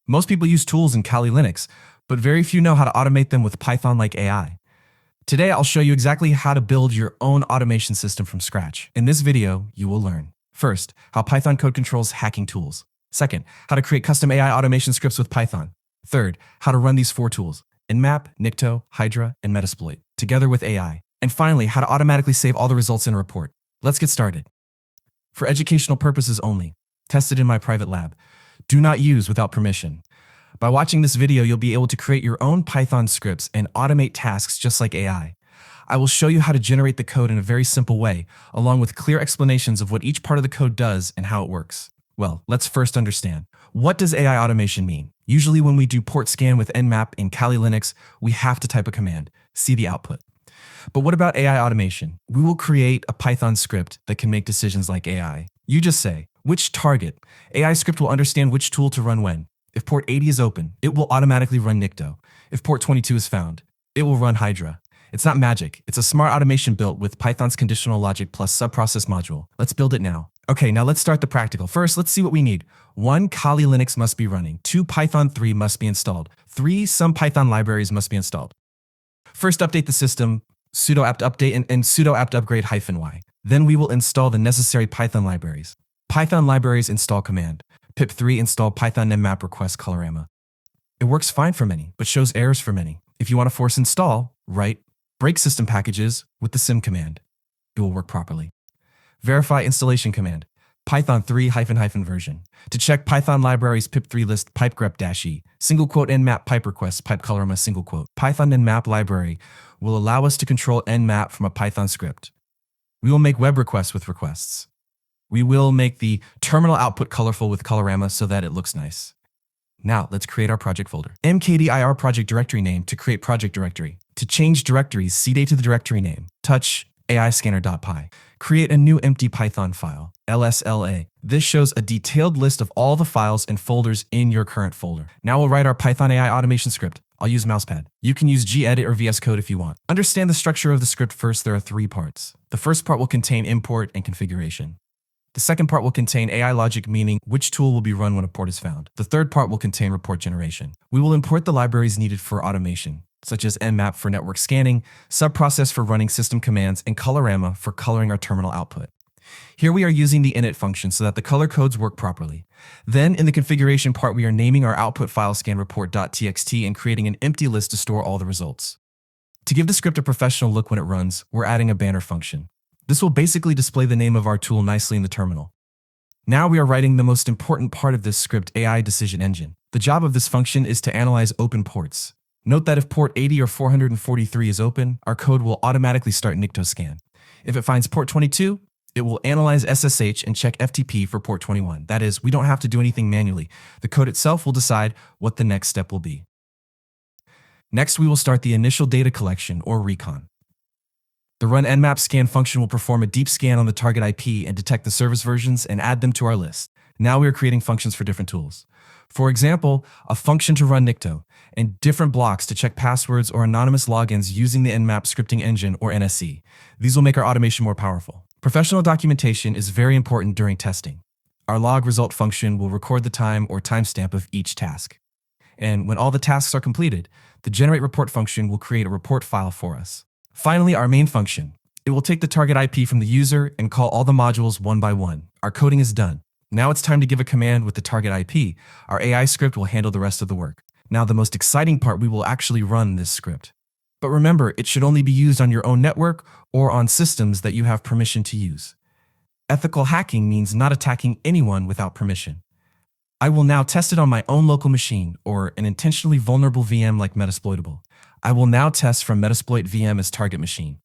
Most people use tools in Kali Linux, but very few know how to automate them with Python-like AI. Today, I'll show you exactly how to build your own automation system from scratch. In this video, you will learn, first, how Python code controls hacking tools. Second, how to create custom AI automation scripts with Python. Third, how to run these 4 tools, Nmap, Nikto, Hydra, and Metasploit, together with AI. And finally, how to automatically save all the results in a report. Let's get started. For educational purposes only, tested in my private lab. Do not use without permission. By watching this video, you'll be able to create your own Python scripts and automate tasks just like AI. I will show you how to generate the code in a very simple way, along with clear explanations of what each part of the code does and how it works. Well, let's first understand. What does AI automation mean? Usually when we do port scan with Nmap in Kali Linux, we have to type a command, see the output. But what about AI automation? We will create a Python script that can make decisions like AI. You just say, which target? AI script will understand which tool to run when. If port 80 is open, it will automatically run Nikto. If port 22 is found, it will run Hydra. It's not magic. It's a smart automation built with Python's conditional logic plus subprocess module. Let's build it now. Okay, now let's start the practical. First, let's see what we need. 1, Kali Linux must be running. 2, Python 3 must be installed. 3, some Python libraries must be installed. First, update the system, sudo apt update and sudo apt upgrade -y. Then we will install the necessary Python libraries. Python libraries install command. pip3 install Python nmap request colorama. It works fine for many, but shows errors for many. If you want to force install, write break system packages with the sim command. It will work properly. Verify installation command. Python 3 -- version. To check Python libraries, pip3 list pipe grep-e, single quote nmap pipe request pipe colorama single quote. Python nmap library will allow us to control nmap from a Python script. We will make web requests with requests. We will make the terminal output colorful with colorama so that it looks nice. Now let's create our project folder. mkdir project directory name to create project directory. To change directories, cd to the directory name. Touch AI-scanner.py. Create a new empty Python file, lsla. This shows a detailed list of all the files and folders in your current folder. Now we'll write our Python AI automation script. I'll use mousepad. You can use gedit or VS Code if you want. Understand the structure of the script first. There are 3 parts. The first part will contain import and configuration. The second part will contain AI logic, meaning which tool will be run when a port is found. The third part will contain report generation. We will import the libraries needed for automation, such as nmap for network scanning, subprocess for running system commands, and colorama for coloring our terminal output. Here we are using the init function so that the color codes work properly. Then in the configuration part, we are naming our output file scan report.txt and creating an empty list to store all the results. To give the script a professional look when it runs, we're adding a banner function. This will basically display the name of our tool nicely in the terminal. Now we are writing the most important part of this script, AI decision engine. The job of this function is to analyze open ports. Note that if port 80 or 443 is open, our code will automatically start Nikto scan. If it finds port 22, it will analyze SSH and check FTP for port 21. That is, we don't have to do anything manually. The code itself will decide what the next step will be. Next, we will start the initial data collection or recon. The run nmap scan function will perform a deep scan on the target IP and detect the service versions and add them to our list. Now we are creating functions for different tools. For example, a function to run Nikto, and different blocks to check passwords or anonymous logins using the Nmap scripting engine or NSE. These will make our automation more powerful. Professional documentation is very important during testing. Our log result function will record the time or timestamp of each task. And when all the tasks are completed, the generate report function will create a report file for us. Finally, our main function. It will take the target IP from the user and call all the modules one by one. Our coding is done. Now it's time to give a command with the target IP. Our AI script will handle the rest of the work. Now the most exciting part, we will actually run this script. But remember, it should only be used on your own network or on systems that you have permission to use. Ethical hacking means not attacking anyone without permission. I will now test it on my own local machine or an intentionally vulnerable VM like Metasploitable. I will now test from Metasploit VM as target machine.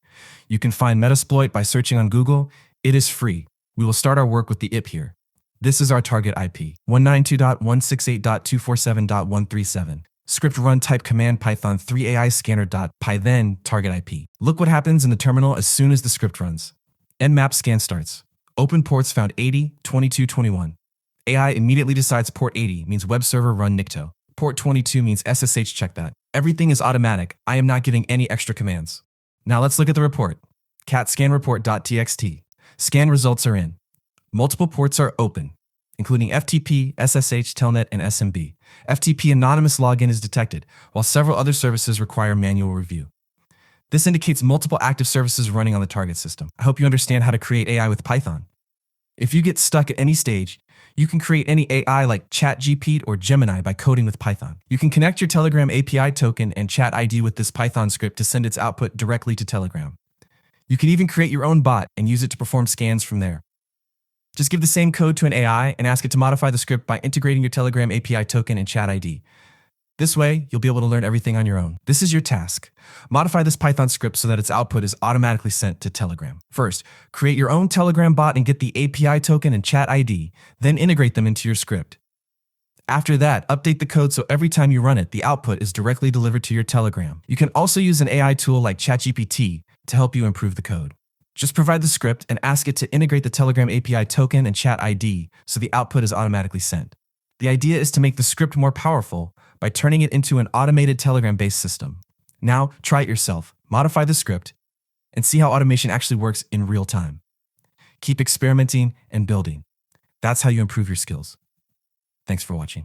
You can find Metasploit by searching on Google. It is free. We will start our work with the IP here. This is our target IP, 192.168.247.137. Script run type command Python 3 AI scanner.py, then target IP. Look what happens in the terminal as soon as the script runs. Nmap scan starts. Open ports found 80, 22, 21. AI immediately decides port 80 means web server run Nikto. Port 22 means SSH check that. Everything is automatic. I am not giving any extra commands. Now let's look at the report. cat scan report.txt. Scan results are in. Multiple ports are open. including FTP, SSH, Telnet, and SMB. FTP anonymous login is detected, while several other services require manual review. This indicates multiple active services running on the target system. I hope you understand how to create AI with Python. If you get stuck at any stage, you can create any AI like ChatGPT or Gemini by coding with Python. You can connect your Telegram API token and chat ID with this Python script to send its output directly to Telegram. You can even create your own bot and use it to perform scans from there. Just give the same code to an AI and ask it to modify the script by integrating your Telegram API token and chat ID. This way, you'll be able to learn everything on your own. This is your task. Modify this Python script so that its output is automatically sent to Telegram. First, create your own Telegram bot and get the API token and chat ID, then integrate them into your script. After that, update the code so every time you run it, the output is directly delivered to your Telegram. You can also use an AI tool like ChatGPT to help you improve the code. Just provide the script and ask it to integrate the Telegram API token and chat ID so the output is automatically sent. The idea is to make the script more powerful by turning it into an automated Telegram-based system. Now, try it yourself, modify the script, and see how automation actually works in real time. Keep experimenting and building. That's how you improve your skills. Thanks for watching.